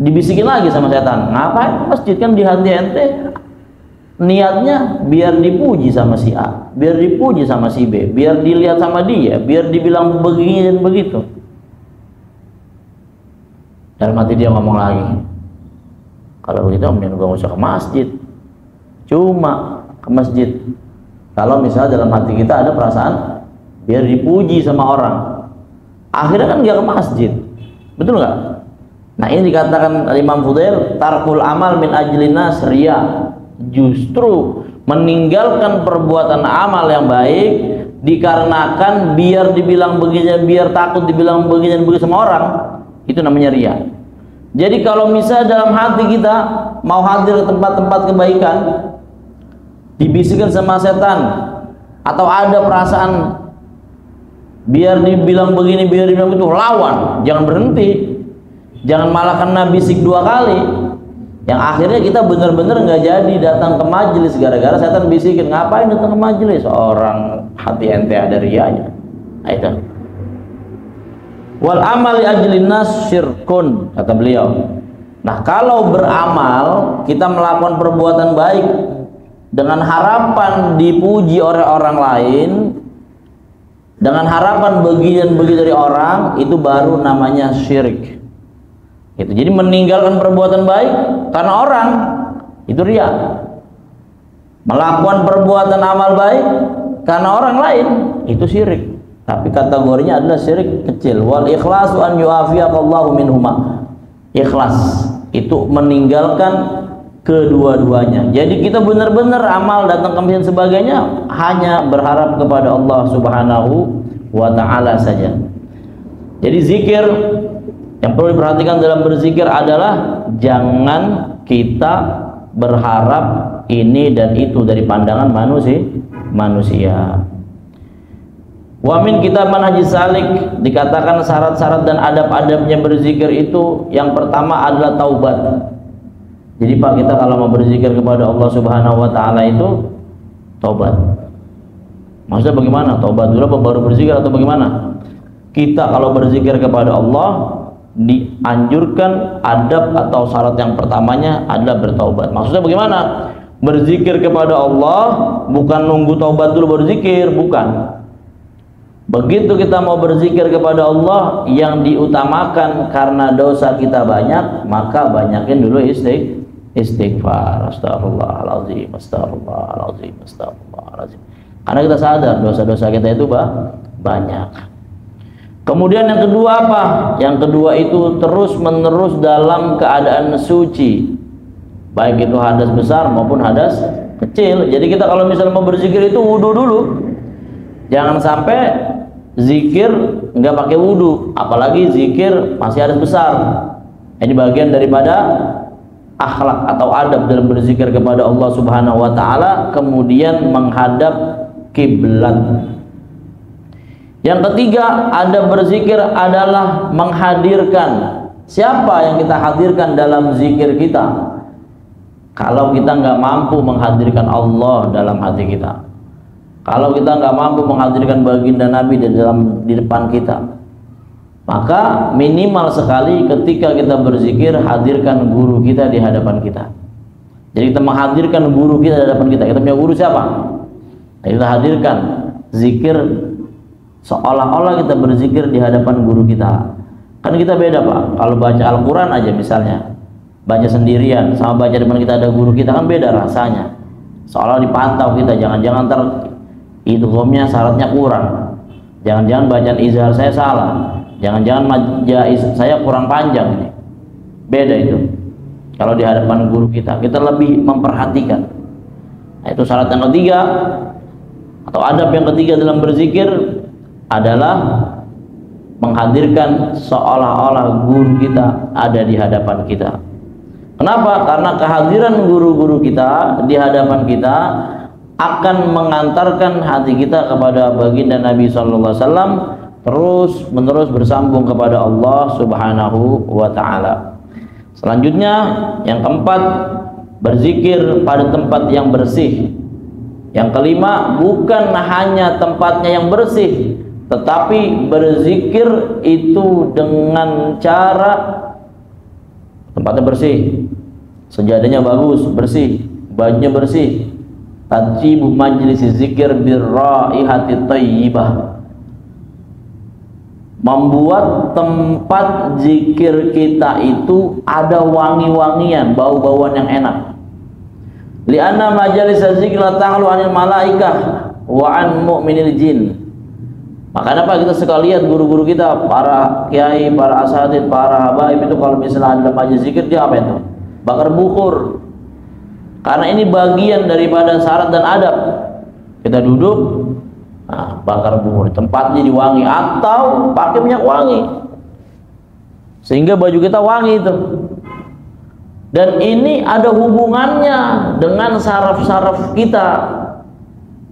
Speaker 1: dibisikin lagi sama setan, ngapain masjid, kan di hati ente niatnya biar dipuji sama si A, biar dipuji sama si B, biar dilihat sama dia, biar dibilang begini dan begitu. Dalam hati dia ngomong lagi, kalau begitu mending gak usah ke masjid, cuma ke masjid kalau misalnya dalam hati kita ada perasaan biar dipuji sama orang. Akhirnya kan gak ke masjid, betul nggak? Nah, ini dikatakan Imam Fudail, tarkul amal min ajlin nas riya, justru meninggalkan perbuatan amal yang baik dikarenakan biar dibilang begini, biar takut dibilang begini dan begitu sama orang, itu namanya riya. Jadi kalau misalnya dalam hati kita mau hadir ke tempat-tempat kebaikan, dibisikkan sama setan atau ada perasaan biar dibilang begini, biar dibilang begitu, lawan, jangan berhenti, jangan malah kena bisik dua kali, yang akhirnya kita benar-benar nggak jadi datang ke majelis gara-gara setan bisikin, ngapain datang ke majelis, orang hati ente ada riyanya. Nah, itu. Wal amal li ajlin nas syirkun, kata beliau. Nah, kalau beramal kita melakukan perbuatan baik dengan harapan dipuji oleh orang lain, dengan harapan begini dari orang, itu baru namanya syirik. Itu. Jadi meninggalkan perbuatan baik karena orang, itu riya. Melakukan perbuatan amal baik karena orang lain, itu syirik. Tapi kategorinya adalah syirik kecil. Wal ikhlasu an yu'afiyaqallahu minhuma. Ikhlas itu meninggalkan kedua-duanya. Jadi kita benar-benar amal datang ke masjid sebagainya hanya berharap kepada Allah Subhanahu wa taala saja. Jadi zikir yang perlu diperhatikan dalam berzikir adalah jangan kita berharap ini dan itu dari pandangan manusia. Wa min kitab Manhajis Salik, dikatakan syarat-syarat dan adab-adabnya berzikir itu yang pertama adalah taubat. Jadi Pak, kita kalau mau berzikir kepada Allah Subhanahu wa taala itu taubat. Maksudnya bagaimana? Taubat dulu apa baru berzikir atau bagaimana? Kita kalau berzikir kepada Allah dianjurkan adab atau syarat yang pertamanya adalah bertaubat. Maksudnya bagaimana? Berzikir kepada Allah bukan nunggu taubat dulu baru zikir, bukan. Begitu kita mau berzikir kepada Allah, yang diutamakan karena dosa kita banyak, maka banyakin dulu istighfar. Astaghfirullahaladzim, astaghfirullahaladzim, astaghfirullahaladzim. Karena kita sadar dosa-dosa kita itu banyak. Kemudian yang kedua apa? Yang kedua itu terus menerus dalam keadaan suci, baik itu hadas besar maupun hadas kecil. Jadi kita kalau misalnya mau berzikir itu wudu dulu, jangan sampai zikir nggak pakai wudu, apalagi zikir masih hadas besar. Ini bagian daripada akhlak atau adab dalam berzikir kepada Allah Subhanahu wa taala. Kemudian menghadap kiblat. Yang ketiga, ada berzikir adalah menghadirkan. Siapa yang kita hadirkan dalam zikir kita? Kalau kita nggak mampu menghadirkan Allah dalam hati kita, kalau kita nggak mampu menghadirkan baginda Nabi di depan kita, maka minimal sekali ketika kita berzikir, hadirkan guru kita di hadapan kita. Jadi kita menghadirkan guru kita di hadapan kita. Kita punya guru siapa? Nah, kita hadirkan zikir seolah-olah kita berzikir di hadapan guru kita. Kan kita beda Pak, kalau baca Al-Quran aja misalnya, baca sendirian sama baca di depan kita ada guru kita, kan beda rasanya. Seolah dipantau kita, jangan-jangan ntar idghamnya syaratnya kurang, jangan-jangan bacaan izhar saya salah, jangan-jangan majaz saya kurang panjang. Ini beda itu kalau di hadapan guru kita lebih memperhatikan. Nah, itu syarat yang ketiga atau adab yang ketiga dalam berzikir adalah menghadirkan seolah-olah guru kita ada di hadapan kita. Kenapa? Karena kehadiran guru-guru kita di hadapan kita akan mengantarkan hati kita kepada baginda Nabi sallallahu alaihi wasallam, terus menerus bersambung kepada Allah Subhanahu wa taala. Selanjutnya yang keempat, berzikir pada tempat yang bersih. Yang kelima, bukan hanya tempatnya yang bersih, tetapi berzikir itu dengan cara tempatnya bersih, sejadahnya bagus, bersih, bajunya bersih. Tajibu majlis zikir birraihati thayyibah, membuat tempat zikir kita itu ada wangi-wangian, bau-bauan yang enak. Li'anna majalis zikir la ta'lu 'anil malaikah wa 'an mu'minil jin. Makanya Pak, kita sekalian guru-guru kita, para kiai, para asatidz, para habaib itu kalau misalnya ada majelis zikir, dia apa itu? Bakar bukur. Karena ini bagian daripada syarat dan adab. Kita duduk, nah, bakar bukur, tempatnya diwangi atau pakai minyak wangi sehingga baju kita wangi itu. Dan ini ada hubungannya dengan saraf-saraf kita.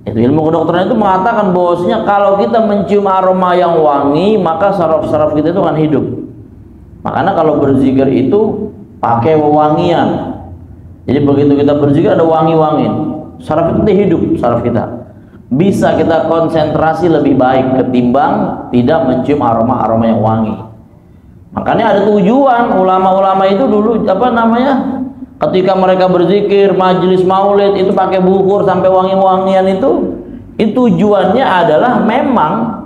Speaker 1: Itu ilmu kedokteran itu mengatakan bahwasanya kalau kita mencium aroma yang wangi, maka saraf-saraf kita itu akan hidup. Makanya kalau berzikir itu pakai wewangian. Jadi begitu kita berzikir ada wangi-wangi, saraf itu hidup, saraf kita bisa kita konsentrasi lebih baik ketimbang tidak mencium aroma-aroma yang wangi. Makanya ada tujuan ulama-ulama itu dulu ketika mereka berzikir, majelis maulid itu pakai bukur sampai wangi-wangian itu tujuannya adalah memang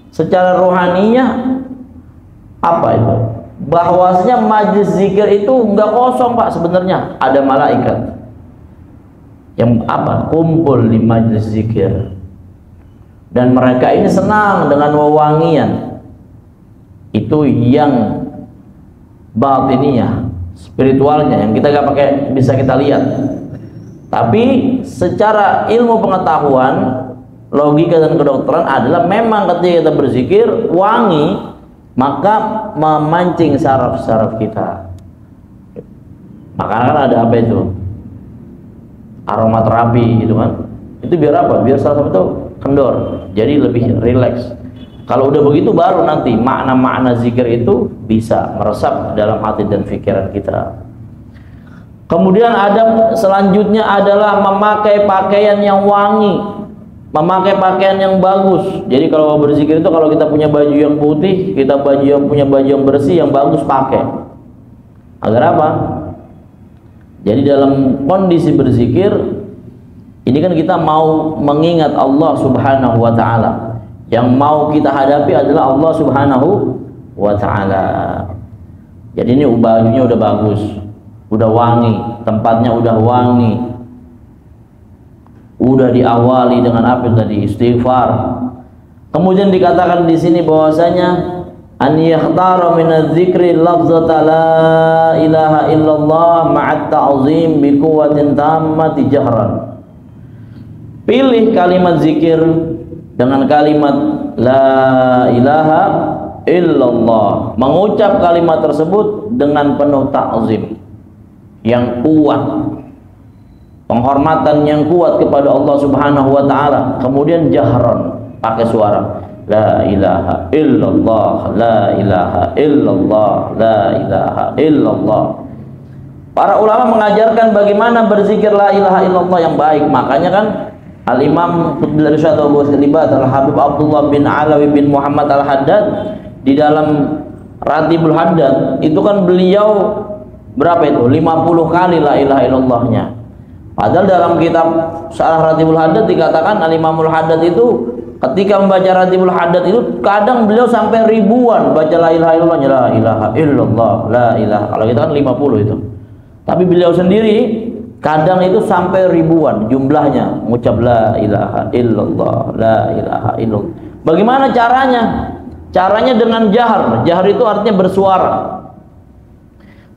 Speaker 1: secara rohaninya apa itu? Bahwasanya majelis zikir itu enggak kosong Pak, sebenarnya ada malaikat yang kumpul di majelis zikir, dan mereka ini senang dengan wewangian itu yang batiniah, spiritualnya, yang kita nggak pakai bisa kita lihat. Tapi secara ilmu pengetahuan, logika dan kedokteran adalah memang ketika kita berzikir wangi, maka memancing saraf-saraf kita. Makanya kan ada apa itu? Aromaterapi gitu kan. Itu biar apa? Biar saraf itu kendor, jadi lebih rileks. Kalau udah begitu baru nanti makna-makna zikir itu bisa meresap dalam hati dan pikiran kita. Kemudian adab selanjutnya adalah memakai pakaian yang wangi, memakai pakaian yang bagus. Jadi kalau berzikir itu kalau kita punya baju yang putih, kita punya baju yang bersih yang bagus pakai. Agar apa? Jadi dalam kondisi berzikir ini kan kita mau mengingat Allah Subhanahu wa taala. Yang mau kita hadapi adalah Allah Subhanahu wa ta'ala. Jadi ini bajunya udah bagus, udah wangi, tempatnya udah wangi, udah diawali dengan apa tadi? Istighfar. Kemudian dikatakan di sini bahwasanya an yakhtara min adz-dzikri lafzata la ilaha illallah ma'at ta'zim bi quwwatin tammati jahran. Pilih kalimat zikir dengan kalimat la ilaha illallah, mengucap kalimat tersebut dengan penuh ta'zim yang kuat, penghormatan yang kuat kepada Allah Subhanahu wa taala. Kemudian jahron, pakai suara. la ilaha illallah, la ilaha illallah, la ilaha illallah. Para ulama mengajarkan bagaimana berzikir la ilaha illallah yang baik. Makanya kan Al-Imam Qutbil Irsyad Abu Salibat Al-Habib Abdullah bin Alawi bin Muhammad Al-Haddad di dalam Ratibul Haddad itu kan beliau berapa itu? 50 kali la ilaha illallahnya. Padahal dalam kitab Syarah Ratibul Haddad dikatakan Al-Imamul Haddad itu ketika membaca Ratibul Haddad itu kadang beliau sampai ribuan baca la ilaha illallahnya, la ilaha illallah, la ilaha. Kalau kita kan 50 itu. Tapi beliau sendiri kadang itu sampai ribuan jumlahnya mengucap la ilaha illallah, la ilaha illallah. Bagaimana caranya? Caranya dengan jahar. Jahar itu artinya bersuara.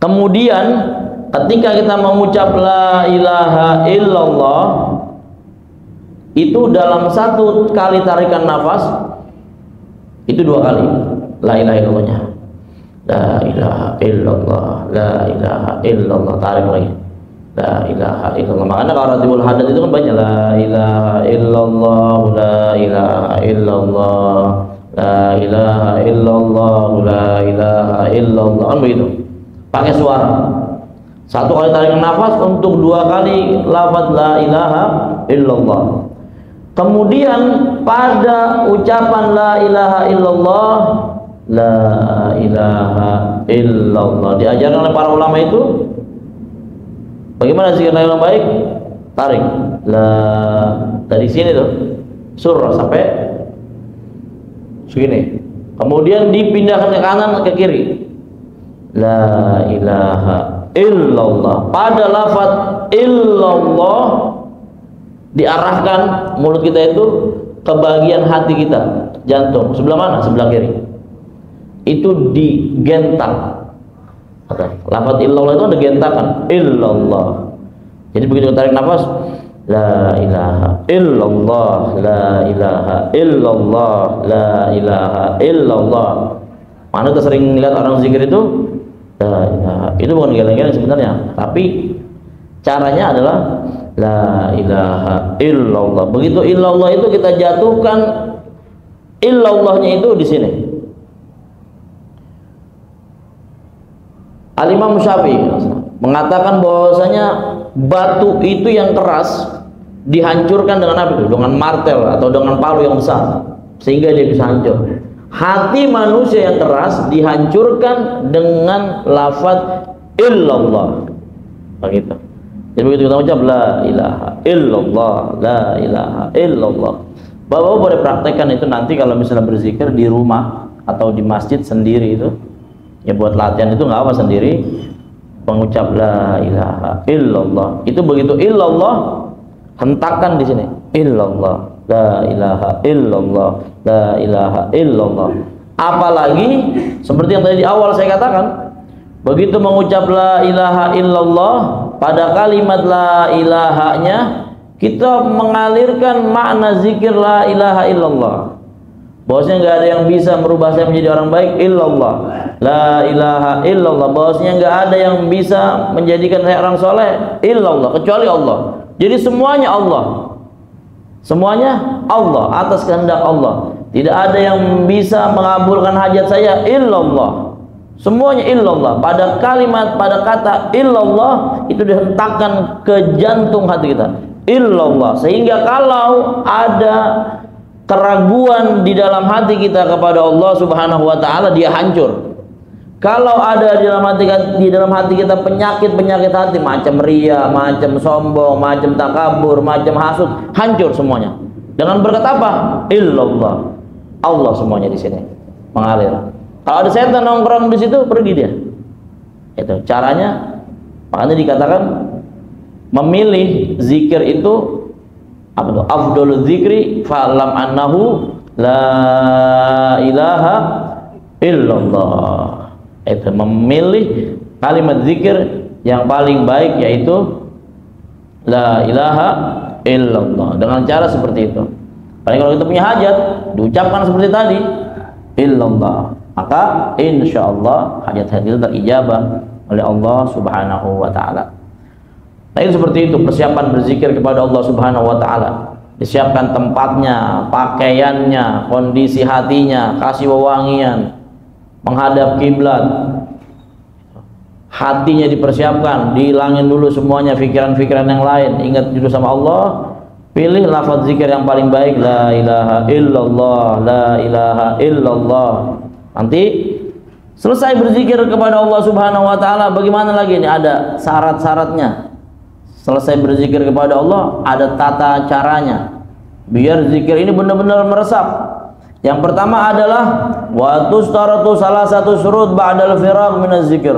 Speaker 1: Kemudian ketika kita mengucap la ilaha illallah itu dalam satu kali tarikan nafas itu 2 kali la ilaha illallahnya, la ilaha illallah, la ilaha illallah, tarik lagi la ilaha illallah. Makanya kalau Ratibul Haddad itu kan banyak la ilaha illallah, la ilaha illallah, la ilaha illallah, la ilaha illallah, kan begitu pakai suara. Satu kali tarikan nafas untuk 2 kali lafaz la ilaha illallah. Kemudian pada ucapan la ilaha illallah, la ilaha illallah diajarkan oleh para ulama itu bagaimana zikir la ilaha baik. Tarik la dari sini tuh surah sampai segini. Kemudian dipindahkan ke kanan ke kiri. La ilaha illallah. Pada lafaz illallah diarahkan mulut kita itu ke bagian hati kita, jantung. Sebelah mana? Sebelah kiri. Itu digentak. Lafaz illallah itu ada gentakan. Illallah. Jadi begitu tarik nafas, la ilaha illallah, la ilaha illallah, la ilaha illallah. Mana kita sering lihat orang zikir itu itu bukan geleng-geleng sebenarnya, tapi caranya adalah la ilaha illallah. Begitu illallah itu kita jatuhkan illallahnya itu di sini. Al-Imam Syafi'i mengatakan bahwasanya batu itu yang keras dihancurkan dengan apa itu? Dengan martel atau dengan palu yang besar sehingga dia bisa hancur. Hati manusia yang keras dihancurkan dengan lafaz illallah. Begitu. Jadi begitu kita ucap la ilaha illallah, la ilaha illallah. Bapak boleh praktekkan itu nanti kalau misalnya berzikir di rumah atau di masjid sendiri itu. Ya buat latihan itu nggak apa sendiri. Mengucap la ilaha illallah. Itu begitu illallah hentakan di sini. Illallah. La ilaha illallah, la ilaha illallah. Apalagi seperti yang tadi di awal saya katakan, begitu mengucap la ilaha illallah, pada kalimat la ilahanya kita mengalirkan makna zikir la ilaha illallah. Bahwasanya nggak ada yang bisa merubah saya menjadi orang baik illallah. La ilaha illallah. Bahwasanya nggak ada yang bisa menjadikan saya orang soleh illallah kecuali Allah. Jadi semuanya Allah. Semuanya Allah, atas kehendak Allah. Tidak ada yang bisa mengabulkan hajat saya illallah. Semuanya illallah. Pada kalimat, pada kata illallah itu dihentakkan ke jantung hati kita. Illallah. Sehingga kalau ada keraguan di dalam hati kita kepada Allah Subhanahu wa taala, dia hancur. Kalau ada di dalam hati kita penyakit hati macam ria, macam sombong, macam takabur, macam hasud, hancur semuanya. Dengan berkata apa? Illallah. Allah semuanya di sini mengalir. Kalau ada setan nongkrong di situ, pergi dia. Itu caranya. Makanya dikatakan memilih zikir itu apa tuh? Afdhalul zikri fa'lam annahu la ilaha illallah. Itu memilih kalimat zikir yang paling baik yaitu la ilaha illallah dengan cara seperti itu. Paling kalau kita punya hajat diucapkan seperti tadi illallah, maka insyaallah hajat-hajat itu terijabah oleh Allah Subhanahu wa taala. Nah, itu seperti itu persiapan berzikir kepada Allah Subhanahu wa taala. disiapkan tempatnya, pakaiannya, kondisi hatinya, kasih wewangian, menghadap kiblat, hatinya dipersiapkan, dihilangin dulu semuanya pikiran-pikiran yang lain, ingat dulu sama Allah, pilih lafaz zikir yang paling baik, la ilaha illallah, la ilaha illallah. Nanti selesai berzikir kepada Allah Subhanahu wa taala, bagaimana lagi? Ini ada syarat-syaratnya. Selesai berzikir kepada Allah, ada tata caranya biar zikir ini benar-benar meresap. Yang pertama adalah wa tustaratu salah satu syurut ba'dal firagh minaz zikir.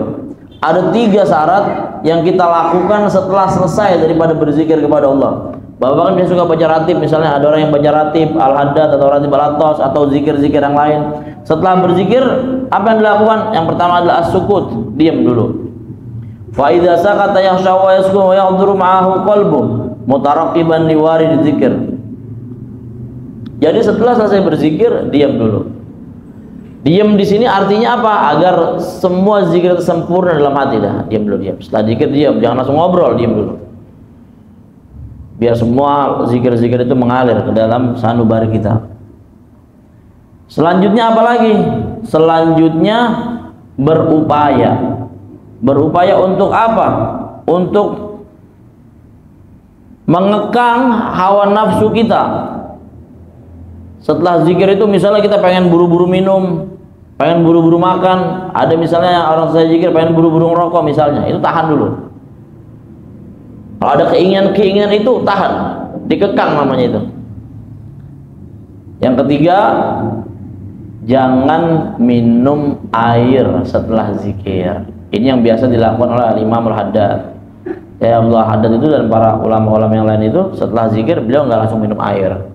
Speaker 1: Ada 3 syarat yang kita lakukan setelah selesai daripada berzikir kepada Allah. Bapak kan biasa suka baca ratib, misalnya ada orang yang baca ratib al-haddad atau ratib al-atos atau zikir-zikir yang lain. Setelah berzikir, apa yang dilakukan? Yang pertama adalah as-sukut, diam dulu. Fa idza sakata yakhsha wa yaskun wa yahduru ma'ahu qalbu mutaraqiban liwarid dzikir. Jadi setelah selesai berzikir, diam dulu. Diam di sini artinya apa? Agar semua zikir itu sempurna dalam hati dah. Diam dulu, diam. Setelah zikir diam, jangan langsung ngobrol, diam dulu. Biar semua zikir-zikir itu mengalir ke dalam sanubari kita. Selanjutnya apa lagi? Selanjutnya berupaya. Berupaya untuk apa? Untuk mengekang hawa nafsu kita. Setelah zikir itu misalnya kita pengen buru-buru minum, pengen buru-buru makan, ada misalnya orang saya zikir pengen buru-buru ngerokok misalnya, itu tahan dulu. Kalau ada keinginan-keinginan itu tahan, dikekang namanya itu. Yang ketiga, jangan minum air setelah zikir. Ini yang biasa dilakukan oleh Imam Al-Haddad. Abdullah Haddad itu dan para ulama-ulama yang lain itu setelah zikir beliau nggak langsung minum air.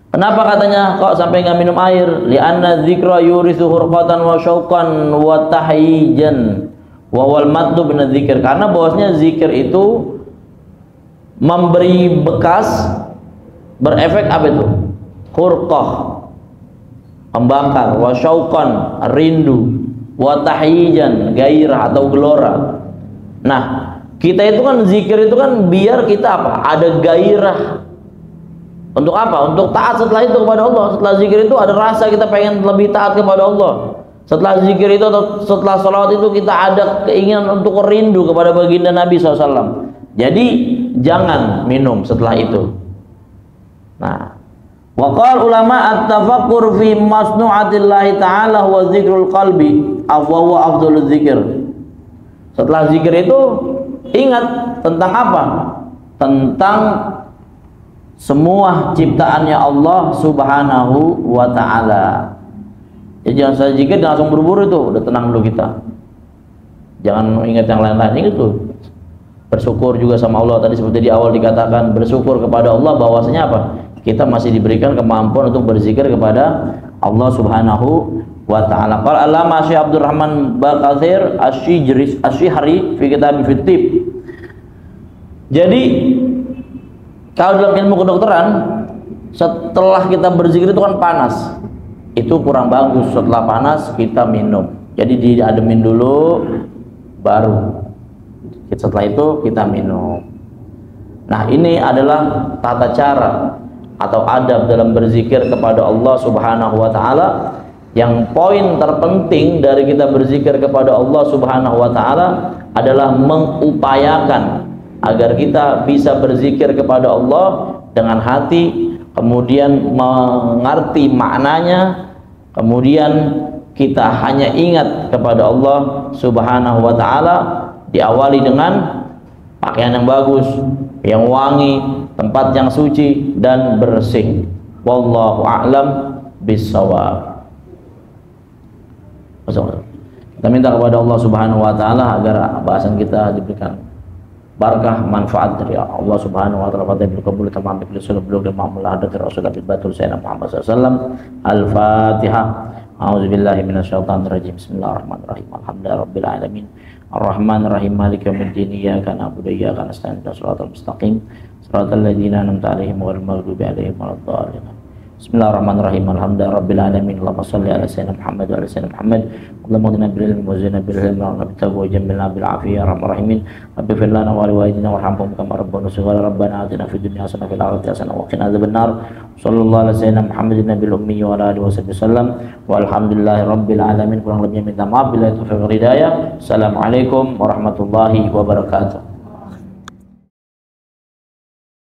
Speaker 1: Kenapa katanya kok sampai nggak minum air? Li'anna dzikra yurithu hurqatan wa syauqan wa tahyijan wa wal maddu bin dzikir. Karena bahwasanya zikir itu memberi bekas, berefek apa itu? Hurqah, membakar, wa syauqan, rindu, wa tahyijan, gairah atau gelora. Nah, kita itu kan zikir itu kan biar kita apa? Ada gairah. Untuk apa? Untuk taat setelah itu kepada Allah. Setelah zikir itu ada rasa kita pengen lebih taat kepada Allah. Setelah zikir itu atau setelah salawat itu kita ada keinginan untuk rindu kepada baginda Nabi SAW. Jadi jangan minum setelah itu. Nah, waqal ulama at-tafakkur fi masnu'atillahi ta'ala wa zikrul qalbi afwa afdalul zikir. Setelah zikir itu ingat tentang apa? Tentang semua ciptaannya Allah Subhanahu wa ta'ala. Jadi jangan saya zikir dan langsung buru-buru itu, udah tenang dulu kita. Jangan ingat yang lain-lain, ingat tuh. Bersyukur juga sama Allah, tadi seperti di awal dikatakan, bersyukur kepada Allah bahwasanya apa? Kita masih diberikan kemampuan untuk berzikir kepada Allah Subhanahu wa ta'ala. Qala Allama Syekh Abdurrahman Baqathir Asy-Syihri fi kitab Fitib. Jadi kalau dalam ilmu kedokteran, setelah kita berzikir itu kan panas, itu kurang bagus. Setelah panas kita minum, jadi diademin dulu, baru setelah itu kita minum. Nah, ini adalah tata cara atau adab dalam berzikir kepada Allah Subhanahu wa ta'ala. Yang poin terpenting dari kita berzikir kepada Allah Subhanahu wa ta'ala adalah mengupayakan agar kita bisa berzikir kepada Allah dengan hati, kemudian mengerti maknanya, kemudian kita hanya ingat kepada Allah Subhanahu wa ta'ala, diawali dengan pakaian yang bagus, yang wangi, tempat yang suci dan bersih. Wallahu a'lam bissawab. Kita minta kepada Allah Subhanahu wa ta'ala agar bahasan kita diberikan barakah, manfaat dari Allah Subhanahu wa ta'ala. Fadhil qabul tamam bil sulub dan ma'amul hadat rasul bil batul sayyidina Muhammad sallallahu al-Fatihah. A'udzubillahi minasyaitonir rajim. Bismillahirrahmanirrahim. Alhamdulillahirabbil alamin. Arrahmanir rahim. Maliki yaumiddin. Iyyaka na'budu wa iyyaka nasta'in. Shiratal mustaqim. Shiratal ladzina an'amta 'alaihim ghairil maghdubi 'alaihim waladdallin. Bismillahirrahmanirrahim. Alhamdulillahirabbil alamin. Allahumma shalli ala sayyidina Muhammad wa ala sayyidina Muhammad. Allahumma hdina bil ilmi wa zidna bil hilmi wa nabtaghi wa jammilna bil afiyya ya arhamar rahimin. Rabbi fir lana wa li walidina warhamhum kama rabbuna shighara. Rabbana atina fid dunya hasanah wa fil akhirati hasanah wa qina adzabannar. Sallallahu ala sayyidina Muhammadin nabiyil ummi wa ala alihi wasallam. Walhamdulillahirabbil alamin. Kurang lebihnya minta maaf bila itu hidayah. Assalamualaikum warahmatullahi wabarakatuh.